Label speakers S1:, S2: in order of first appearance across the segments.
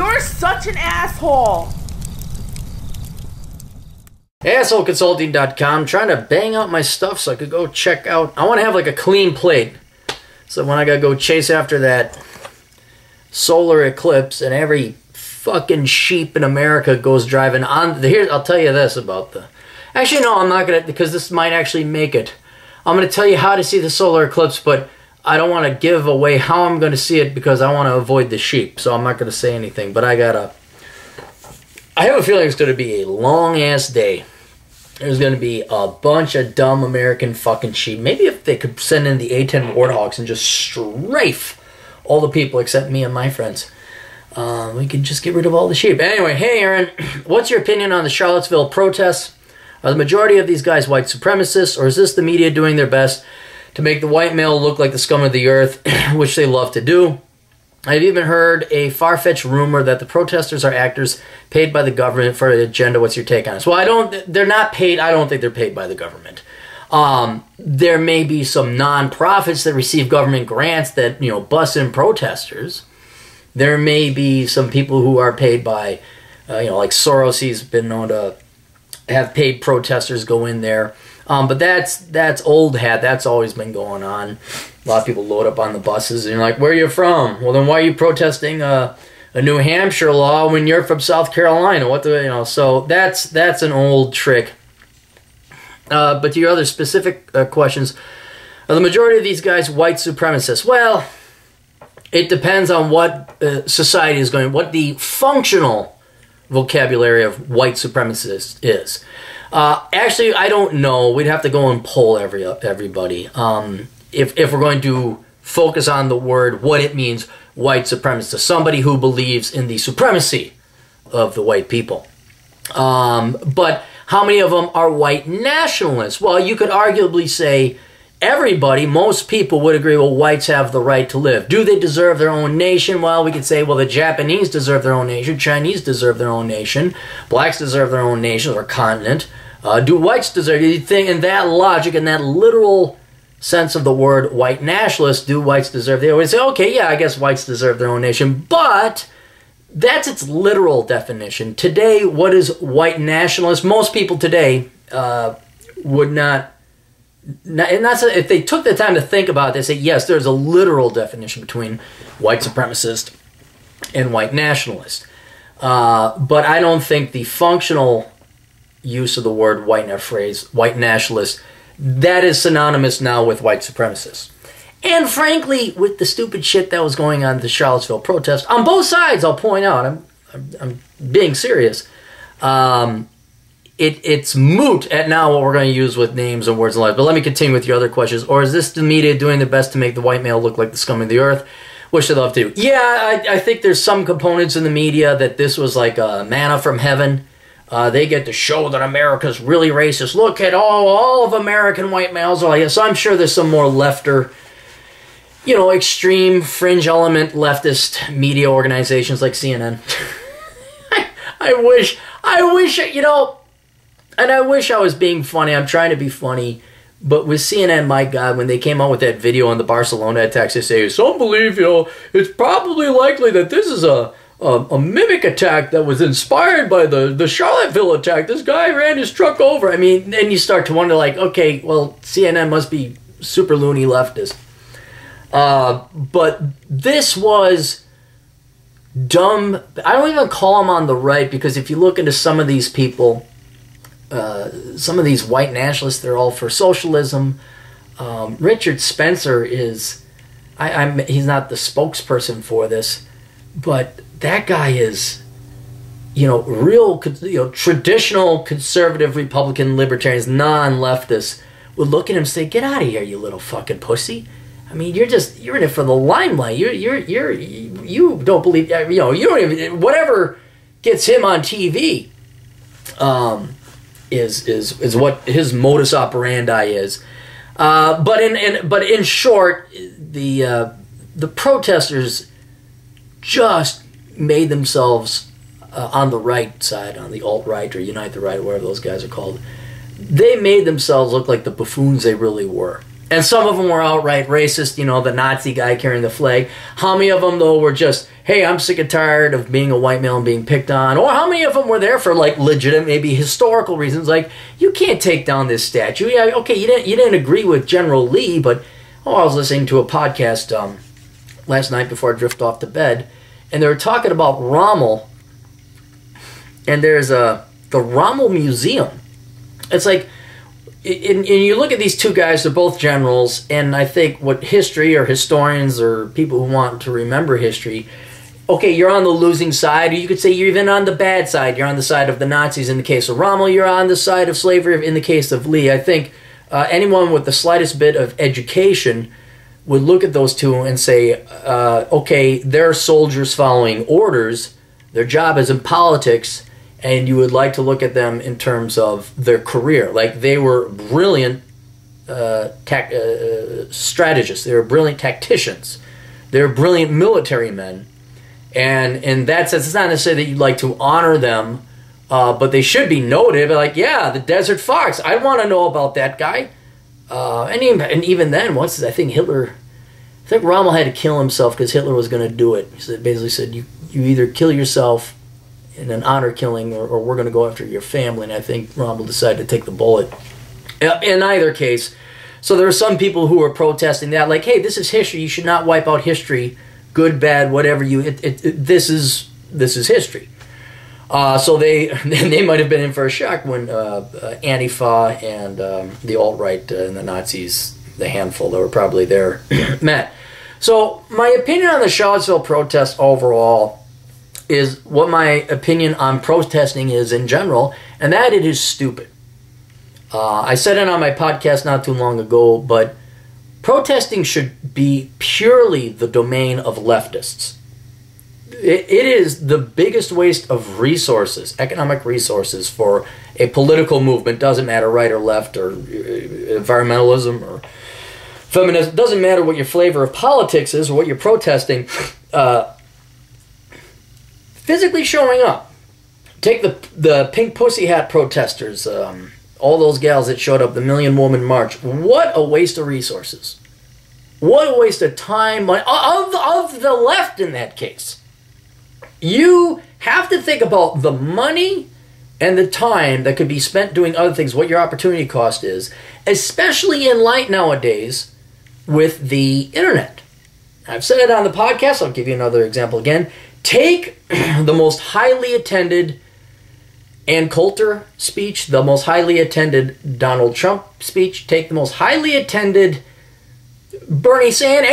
S1: You're such an asshole.
S2: AssholeConsulting.com. Trying to bang out my stuff so I could go check out. I want to have like a clean plate. So when I gotta go chase after that solar eclipse and every fucking sheep in America goes driving on. Here, I'll tell you this about the... Actually, no, I'm not gonna, because this might actually make it. I'm gonna tell you how to see the solar eclipse, but I don't want to give away how I'm gonna see it because I want to avoid the sheep. So I'm not gonna say anything, but I have a feeling it's gonna be a long-ass day. There's going to be a bunch of dumb American fucking sheep. Maybe if they could send in the A-10 Warthogs and just strafe all the people except me and my friends. We could just get rid of all the sheep. Anyway, hey Aaron, what's your opinion on the Charlottesville protests? Are the majority of these guys white supremacists, or is this the media doing their best to make the white male look like the scum of the earth, which they love to do? I've even heard a far-fetched rumor that the protesters are actors paid by the government for an agenda. What's your take on this? Well, they're not paid. I don't think they're paid by the government. There may be some non-profits that receive government grants that, bust in protesters. There may be some people who are paid by, like Soros. He's been known to have paid protesters go in there. But that's old hat. That's always been going on. A lot of people load up on the buses and you're like, where are you from? Well, then why are you protesting a New Hampshire law when you're from South Carolina? So that's an old trick. But to your other specific questions, are the majority of these guys white supremacists? Well, it depends on what society is going, what the functional vocabulary of white supremacist is. Actually, I don't know. We'd have to go and poll everybody. If we're going to focus on the word, what it means, white supremacist, somebody who believes in the supremacy of the white people. But how many of them are white nationalists? Well, you could arguably say everybody, most people would agree, well, whites have the right to live. Do they deserve their own nation? Well, we could say, well, the Japanese deserve their own nation, Chinese deserve their own nation, blacks deserve their own nation or continent. Do whites deserve, you think in that logic, in that literal sense of the word white nationalist, do whites deserve, they always say, okay, yeah, I guess whites deserve their own nation, but that's its literal definition. Today, what is white nationalist? Most people today would not, and that's if they took the time to think about it, they say, yes, there's a literal definition between white supremacist and white nationalist. But I don't think the functional use of the word white nationalist, that is synonymous now with white supremacists. And frankly, with the stupid shit that was going on at the Charlottesville protest, on both sides, I'll point out, I'm being serious, it's moot at now what we're going to use with names and words and lies. But let me continue with your other questions. Or is this the media doing their best to make the white male look like the scum of the earth, which they love to do? Yeah, I think there's some components in the media that this was like a manna from heaven. They get to show that America's really racist. Look at all of American white males are like this. So I'm sure there's some more lefter, extreme fringe element leftist media organizations like CNN. I wish, and I wish I was being funny. I'm trying to be funny. But with CNN, my God, when they came out with that video on the Barcelona attacks, they say, some believe, it's probably likely that this is a mimic attack that was inspired by the Charlottesville attack. This guy ran his truck over. I mean, then you start to wonder, like, okay, well, CNN must be super loony leftist. But this was dumb. I don't even call them on the right, because if you look into some of these people, some of these white nationalists, they're all for socialism. Richard Spencer is, he's not the spokesperson for this, but that guy is, real, traditional conservative Republican libertarians, non-leftists would look at him and say, "Get out of here, you little fucking pussy." I mean, you're in it for the limelight. You don't believe, you don't even, whatever gets him on TV, is what his modus operandi is. But in short, the protesters just made themselves on the right side, on the alt-right or Unite the Right, whatever those guys are called. They made themselves look like the buffoons they really were. And some of them were outright racist, you know, the Nazi guy carrying the flag. How many of them, though, were just, hey, I'm sick and tired of being a white male and being picked on? Or how many of them were there for, like, legitimate, maybe historical reasons? Like, you can't take down this statue. Yeah, okay, you didn't agree with General Lee, but, I was listening to a podcast last night before I drifted off to bed, and they were talking about Rommel, and there's the Rommel Museum. It's like, and you look at these two guys, they're both generals, and I think what history or historians or people who want to remember history, okay, you're on the losing side, or you could say you're even on the bad side. You're on the side of the Nazis in the case of Rommel, you're on the side of slavery in the case of Lee. I think anyone with the slightest bit of education would look at those two and say, okay, they're soldiers following orders, their job is in politics, and you would like to look at them in terms of their career. Like, they were brilliant strategists. They were brilliant tacticians. They were brilliant military men. And in that sense, it's not necessarily that you'd like to honor them, but they should be noted. But like, yeah, the Desert Fox, I want to know about that guy. And even then, I think Rommel had to kill himself because Hitler was going to do it. He basically said, you either kill yourself in an honor killing, or we're going to go after your family. And I think Rommel decided to take the bullet. In either case, so there are some people who are protesting that, like, hey, this is history. You should not wipe out history, good, bad, whatever. This is history. So they might have been in for a shock when Antifa and the alt-right and the Nazis, the handful that were probably there, met. So my opinion on the Charlottesville protest overall is what my opinion on protesting is in general, and that it is stupid. I said it on my podcast not too long ago, but protesting should be purely the domain of leftists. It is the biggest waste of resources, economic resources, for a political movement. Doesn't matter right or left or environmentalism or feminism. Doesn't matter what your flavor of politics is or what you're protesting. Physically showing up. Take the Pink Pussy Hat protesters, all those gals that showed up, the Million Woman March. What a waste of resources. What a waste of time, money, of the left in that case. You have to think about the money and the time that could be spent doing other things, what your opportunity cost is, especially in light nowadays with the internet. I've said it on the podcast, I'll give you another example again. Take the most highly attended Ann Coulter speech, the most highly attended Donald Trump speech, take the most highly attended Bernie Sanders,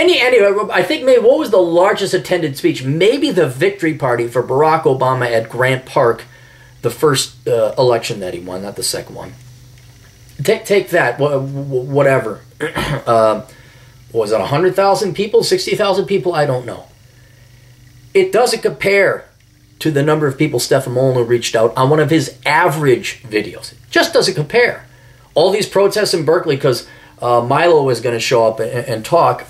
S2: I think maybe, what was the largest attended speech? Maybe the victory party for Barack Obama at Grant Park, the first election that he won, not the second one. Take that, whatever. Was it 100,000 people, 60,000 people? I don't know. It doesn't compare to the number of people Stefan Molyneux reached out on one of his average videos. It just doesn't compare. All these protests in Berkeley because Milo was going to show up and talk,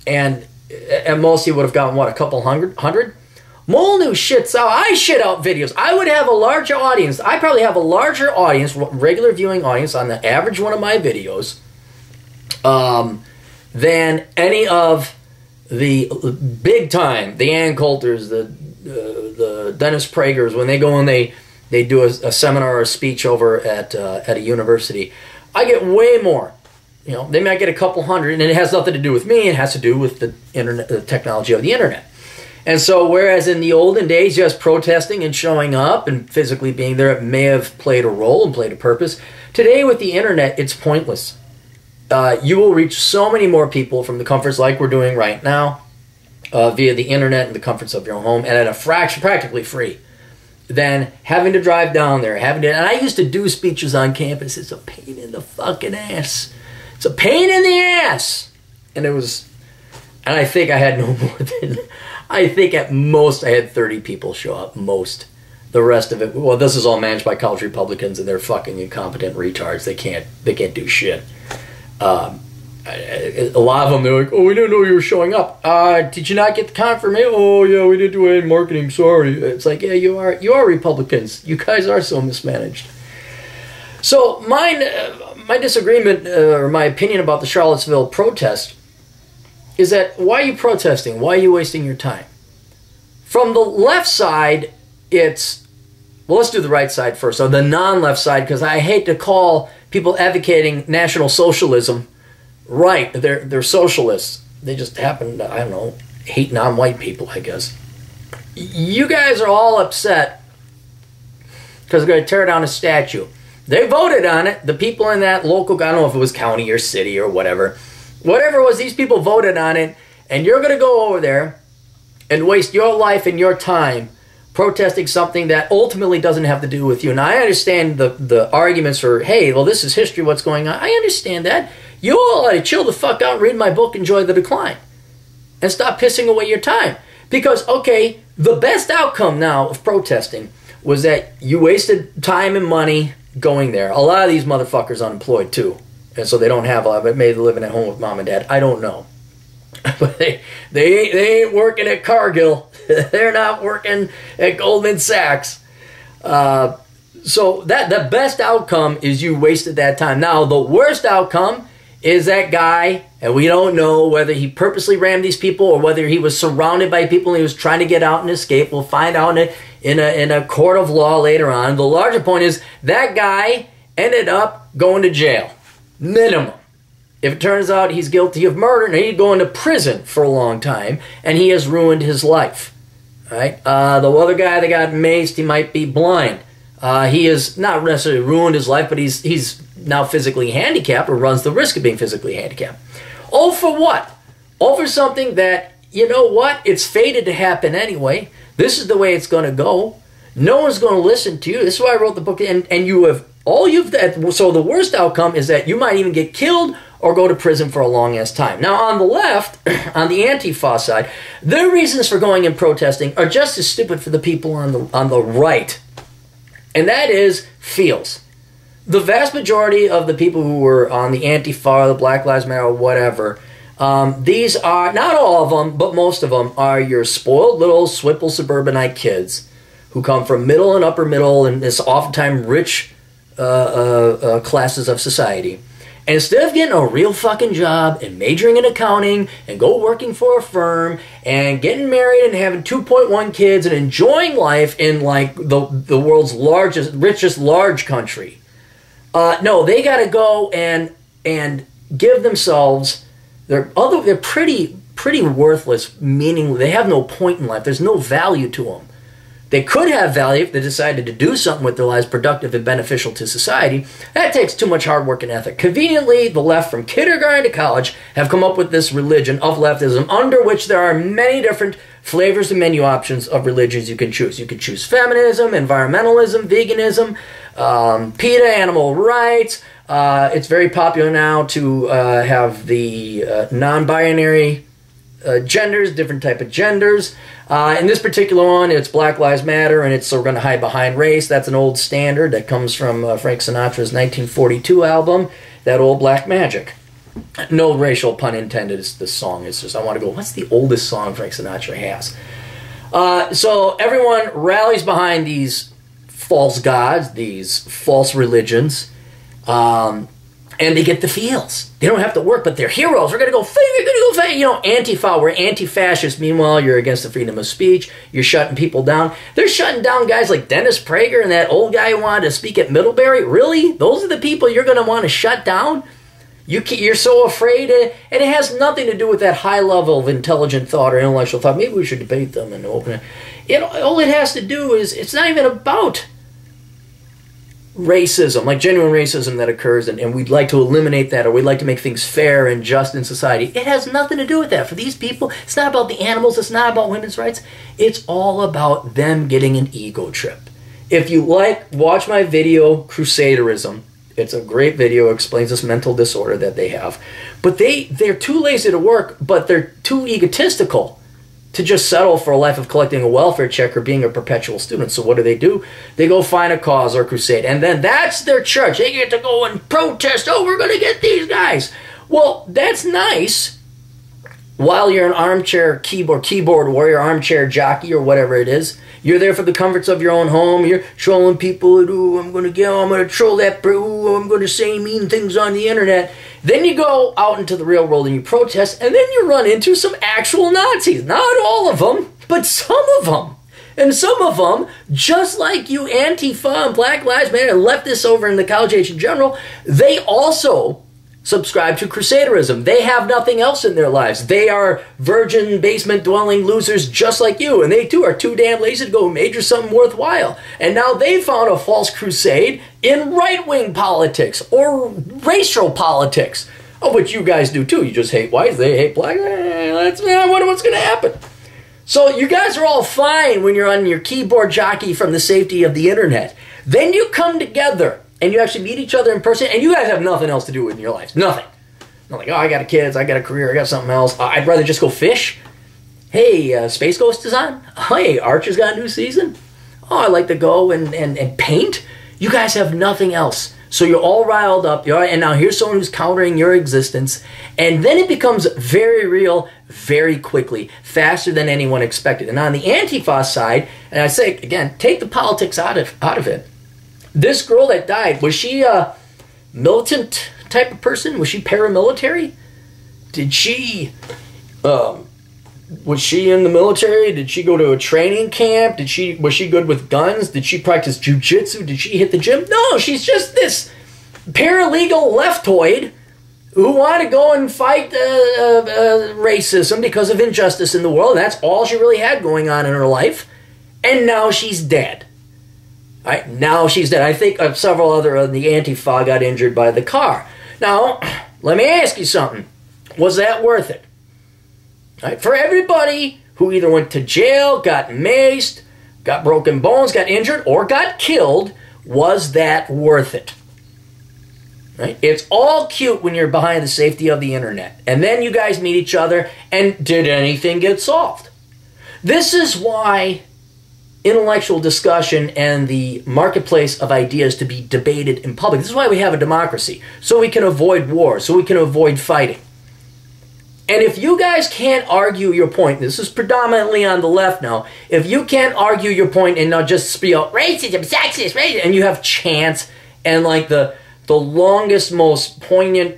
S2: and at most he would have gotten, what, a couple hundred? Molyneux shits out. I shit out videos. I would have a larger audience. I probably have a larger audience, regular viewing audience on the average one of my videos than any of the big time, the Ann Coulters, the Dennis Pragers, when they go and they do a seminar or a speech over at a university. I get way more. You know, they might get a couple hundred, and it has nothing to do with me. It has to do with the internet, the technology of the internet. And so, whereas in the olden days, just protesting and showing up and physically being there, it may have played a role and played a purpose. Today, with the internet, it's pointless. You will reach so many more people from the comforts like we're doing right now, via the internet and the comforts of your home, and at a fraction, practically free, than having to drive down there. And I used to do speeches on campus. It's a pain in the fucking ass. It's a pain in the ass. And I think I had no more than, I think at most I had 30 people show up, most. The rest of it, well, this is all managed by college Republicans, and they're fucking incompetent retards. They can't do shit. A lot of them, they're like, oh, we didn't know you were showing up. Did you not get the confirmation? Oh, yeah, we didn't do any marketing, sorry. It's like, yeah, you are Republicans. You guys are so mismanaged. So my disagreement or my opinion about the Charlottesville protest is that why are you protesting? Why are you wasting your time? From the left side, it's, well, let's do the right side first, or the non-left side, because I hate to call people advocating National Socialism right. They're socialists. They just happen to, I don't know, hate non-white people, I guess. You guys are all upset because they're going to tear down a statue. They voted on it. The people in that local, I don't know if it was county or city or whatever. Whatever it was, these people voted on it, and you're going to go over there and waste your life and your time protesting something that ultimately doesn't have to do with you. And I understand the arguments for, hey, well, this is history, what's going on. I understand that. You all ought to chill the fuck out and read my book, Enjoy the Decline, and stop pissing away your time. Because, okay, the best outcome now of protesting was that you wasted time and money going there. A lot of these motherfuckers unemployed, too. And so they don't have a lot, but maybe they're living at home with mom and dad. I don't know. But they ain't working at Cargill. They're not working at Goldman Sachs. So the best outcome is you wasted that time. Now, the worst outcome is that guy, and we don't know whether he purposely rammed these people or whether he was surrounded by people and he was trying to get out and escape. We'll find out in a court of law later on. The larger point is that guy ended up going to jail. Minimum. If it turns out he's guilty of murder, he'd go into prison for a long time, and he has ruined his life. Right? The other guy that got maced, he might be blind. He has not necessarily ruined his life, but he's now physically handicapped or runs the risk of being physically handicapped. All for what? All for something that, you know what? It's fated to happen anyway. This is the way it's going to go. No one's going to listen to you. This is why I wrote the book, and you have all you've that. So the worst outcome is that you might even get killed or go to prison for a long-ass time. Now, on the left, on the Antifa side, their reasons for going and protesting are just as stupid for the people on the right. And that is feels. The vast majority of the people who were on the Antifa, the Black Lives Matter, or whatever, these are, not all of them, but most of them, are your spoiled little Swipple suburbanite kids who come from middle and upper middle and this oftentimes rich classes of society. And instead of getting a real fucking job and majoring in accounting and go working for a firm and getting married and having 2.1 kids and enjoying life in like the world's largest, richest large country, no, they got to go and give themselves. They're pretty worthless, meaningless. They have no point in life. There's no value to them. They could have value if they decided to do something with their lives productive and beneficial to society. That takes too much hard work and ethic. Conveniently, the left from kindergarten to college have come up with this religion of leftism under which there are many different flavors and menu options of religions you can choose. You can choose feminism, environmentalism, veganism, PETA, animal rights. It's very popular now to have the non-binary genders, different type of genders. In this particular one, it's Black Lives Matter, and it's we're going to hide behind race. That's an old standard that comes from Frank Sinatra's 1942 album, that old Black Magic. No racial pun intended. The song is just, I want to go, what's the oldest song Frank Sinatra has? So everyone rallies behind these false gods, these false religions, and they get the feels. They don't have to work, but they're heroes. We're going to go, you know, Antifa, we're anti-fascist. Meanwhile, you're against the freedom of speech. You're shutting people down. They're shutting down guys like Dennis Prager and that old guy who wanted to speak at Middlebury. Really? Those are the people you're going to want to shut down? You're so afraid, and it has nothing to do with that high level of intelligent thought or intellectual thought. Maybe we should debate them and open it. You know, all it has to do is, it's not even about racism, like genuine racism that occurs, and we'd like to eliminate that, or we'd like to make things fair and just in society. It has nothing to do with that. For these people, it's not about the animals, it's not about women's rights, it's all about them getting an ego trip. If you like, watch my video, Crusaderism. It's a great video, explains this mental disorder that they have. But they're too lazy to work, but they're too egotistical to just settle for a life of collecting a welfare check or being a perpetual student. So what do? They go find a cause or crusade, and then that's their church. They get to go and protest. Oh, we're going to get these guys. Well, that's nice while you're an armchair keyboard warrior, armchair jockey, or whatever it is. You're there for the comforts of your own home. You're trolling people. Ooh, I'm going to troll that. Ooh, I'm going to say mean things on the internet. Then you go out into the real world and you protest, and then you run into some actual Nazis. Not all of them, but some of them. And some of them, just like you Antifa and Black Lives Matter and leftists over in the college age in general, they also subscribe to crusaderism. They have nothing else in their lives. They are virgin basement-dwelling losers just like you, and they too are too damn lazy to go major something worthwhile. And now they found a false crusade in right-wing politics or racial politics, of which you guys do too. You just hate whites, they hate black. I wonder what's going to happen. So you guys are all fine when you're on your keyboard jockey from the safety of the internet. Then you come together and you actually meet each other in person, and you guys have nothing else to do in your lives. Nothing. Not like, oh, I got a kids, I got a career, I got something else. I'd rather just go fish. Hey, Space Ghost is on. Hey, Archer's got a new season. Oh, I like to go and paint. You guys have nothing else. So you're all riled up, and now here's someone who's countering your existence, and then it becomes very real very quickly, faster than anyone expected. And on the Antifa side, and I say, again, take the politics out of it. This girl that died, was she a militant type of person? Was she paramilitary? Did she, was she in the military? Did she go to a training camp? Was she good with guns? Did she practice jujitsu? Did she hit the gym? No, she's just this paralegal leftoid who wanted to go and fight racism because of injustice in the world. That's all she really had going on in her life. And now she's dead. Right, now she's dead. I think several other of the Antifa got injured by the car. Now, let me ask you something. Was that worth it? Right, for everybody who either went to jail, got maced, got broken bones, got injured, or got killed, was that worth it? Right? It's all cute when you're behind the safety of the internet. And then you guys meet each other, and did anything get solved? This is why intellectual discussion and the marketplace of ideas to be debated in public. This is why we have a democracy, so we can avoid war, so we can avoid fighting. And if you guys can't argue your point, this is predominantly on the left now, if you can't argue your point and not just spew out racism, sexist, racism, and you have chants and like the longest, most poignant,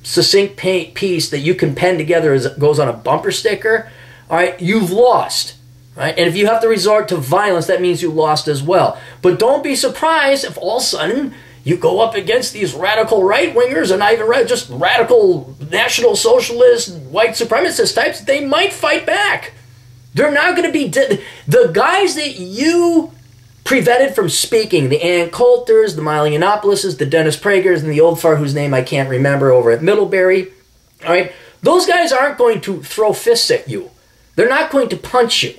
S2: succinct piece that you can pen together goes on a bumper sticker, all right, you've lost. Right? And if you have to resort to violence, that means you lost as well. But don't be surprised if all of a sudden you go up against these radical right-wingers and not even just radical national socialist, white supremacist types. They might fight back. They're not going to be... The guys that you prevented from speaking, the Ann Coulters, the Miley Yiannopouloses, the Dennis Pragers, and the old fart whose name I can't remember over at Middlebury, all right, those guys aren't going to throw fists at you. They're not going to punch you.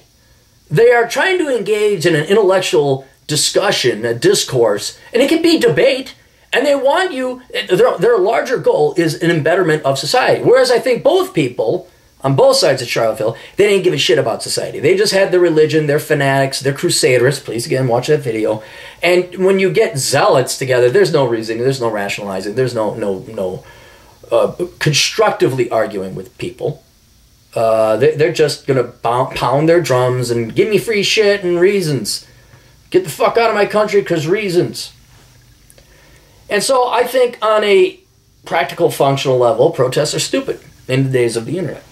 S2: They are trying to engage in an intellectual discussion, a discourse, and it can be debate, and they want you, their larger goal is an embetterment of society. Whereas I think both people, on both sides of Charlottesville, they didn't give a shit about society. They just had their religion, their fanatics, their crusaders. Please, again, watch that video. And when you get zealots together, there's no reasoning, there's no rationalizing, there's no constructively arguing with people. They're just going to pound their drums and give me free shit and reasons. Get the fuck out of my country because reasons. And so I think on a practical, functional level, protests are stupid in the days of the internet.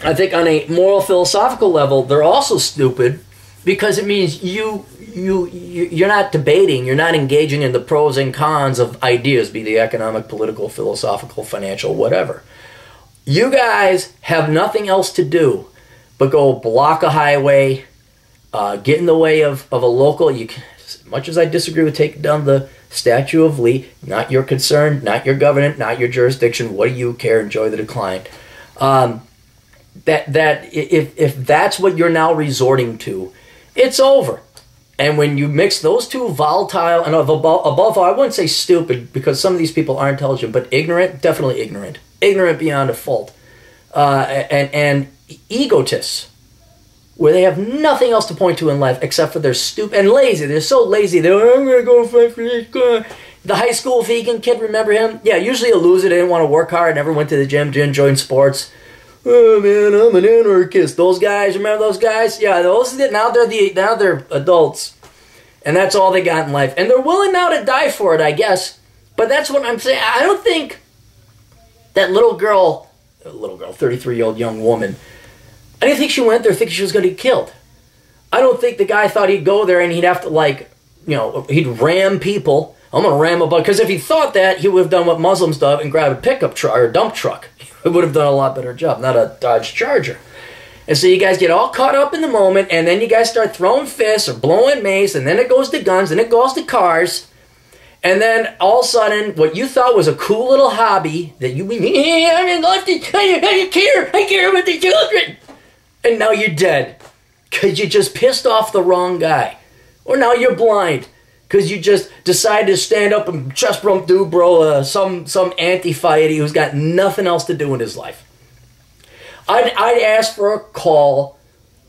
S2: I think on a moral, philosophical level, they're also stupid because it means you're not debating, you're not engaging in the pros and cons of ideas, be they economic, political, philosophical, financial, whatever. You guys have nothing else to do but go block a highway, get in the way of a local. You can, as much as I disagree with taking down the Statue of Lee, not your concern, not your government, not your jurisdiction. What do you care? Enjoy the decline. If that's what you're now resorting to, it's over. And when you mix those two volatile and above all, I wouldn't say stupid because some of these people are intelligent, but ignorant, definitely ignorant. Ignorant beyond a fault. And egotists, where they have nothing else to point to in life except for their stupid and lazy. They're so lazy. They're I'm going to go fight for this guy. The high school vegan kid, remember him? Yeah, usually a loser. They didn't want to work hard, never went to the gym, didn't join sports. oh man, I'm an anarchist. Those guys, remember those guys? Yeah, now they're adults, and that's all they got in life, and they're willing now to die for it, I guess. But that's what I'm saying. I don't think that little girl, 33-year-old young woman, I didn't think she went there thinking she was going to get killed. I don't think the guy thought he'd go there and he'd have to, he'd ram people. I'm going to ram a bug. Because if he thought that, he would have done what Muslims do and grab a pickup truck or a dump truck. He would have done a lot better job, not a Dodge Charger. And so you guys get all caught up in the moment, and then you guys start throwing fists or blowing mace, and then it goes to guns, and it goes to cars. And then all of a sudden, what you thought was a cool little hobby that I'm in lefty, I care about the children. And now you're dead because you just pissed off the wrong guy. Or now you're blind because you just decided to stand up and chest bump dude, bro, some anti-fighty who's got nothing else to do in his life. I'd ask for a call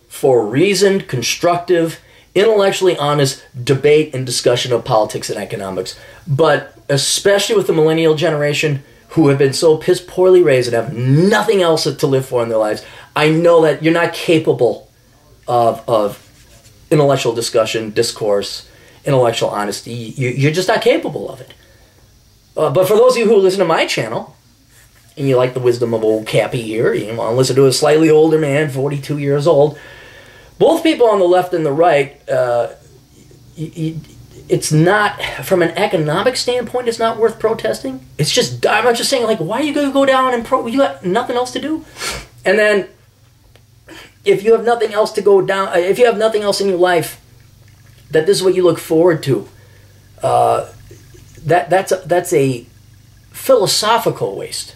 S2: for reasoned, constructive, intellectually honest debate and discussion of politics and economics. But especially with the millennial generation who have been so piss poorly raised and have nothing else to live for in their lives, I know that you're not capable of intellectual discussion, discourse, intellectual honesty. You're just not capable of it. But for those of you who listen to my channel, and you like the wisdom of old Cappy here, you want to listen to a slightly older man, 42 years old, both people on the left and the right, it's not, from an economic standpoint, it's not worth protesting. It's just, I'm just saying, like, why are you going to go down and you got nothing else to do? And then, if you have nothing else to go down, if you have nothing else in your life, that this is what you look forward to, that's a philosophical waste.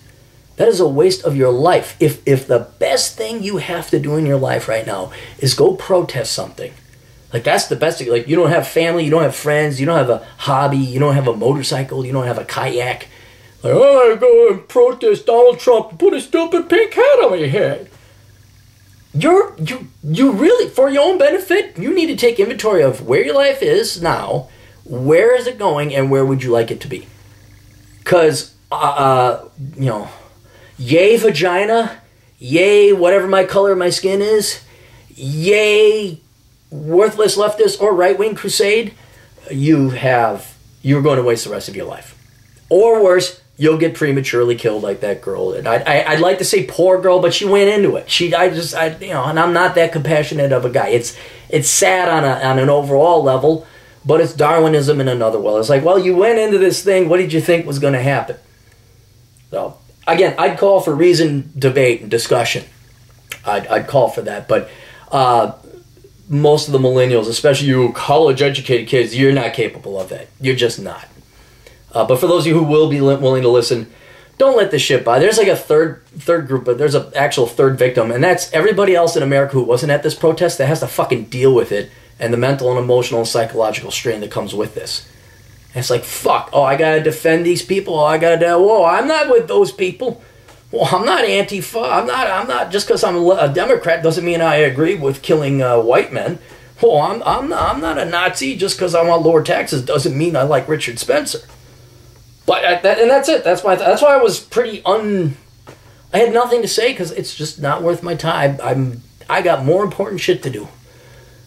S2: That is a waste of your life. If the best thing you have to do in your life right now is go protest something, like that's the best thing. Like you don't have family, you don't have friends, you don't have a hobby, you don't have a motorcycle, you don't have a kayak. Like, oh, I go and protest Donald Trump and put a stupid pink hat on my head. You really, for your own benefit, you need to take inventory of where your life is now, where is it going, and where would you like it to be? Because, yay vagina, yay whatever my color of my skin is, yay worthless leftist or right-wing crusade, you're going to waste the rest of your life. Or worse, you'll get prematurely killed like that girl. And I'd like to say poor girl, but she went into it. And I'm not that compassionate of a guy. It's sad on an overall level, but it's Darwinism in another world. It's like, well, you went into this thing. What did you think was going to happen? So again, I'd call for reasoned debate and discussion. I'd call for that. But most of the millennials, especially you college-educated kids, you're not capable of that. You're just not. But for those of you who will be willing to listen, don't let this shit by. There's like a third group, but there's an actual third victim, and that's everybody else in America who wasn't at this protest that has to fucking deal with it and the mental and emotional and psychological strain that comes with this. And it's like, fuck, oh, I gotta defend these people. Oh, I gotta, whoa, I'm not with those people. Well, I'm not Antifa. I'm not, just because I'm a Democrat doesn't mean I agree with killing white men. Well, I'm not a Nazi just because I want lower taxes doesn't mean I like Richard Spencer. But that's it. That's why I was pretty I had nothing to say because it's just not worth my time. I got more important shit to do.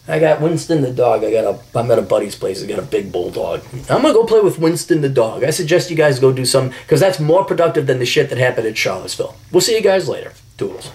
S2: I got Winston the dog. I'm at a buddy's place. I got a big bulldog. I'm gonna go play with Winston the dog. I suggest you guys go do something because that's more productive than the shit that happened at Charlottesville. We'll see you guys later. Toodles.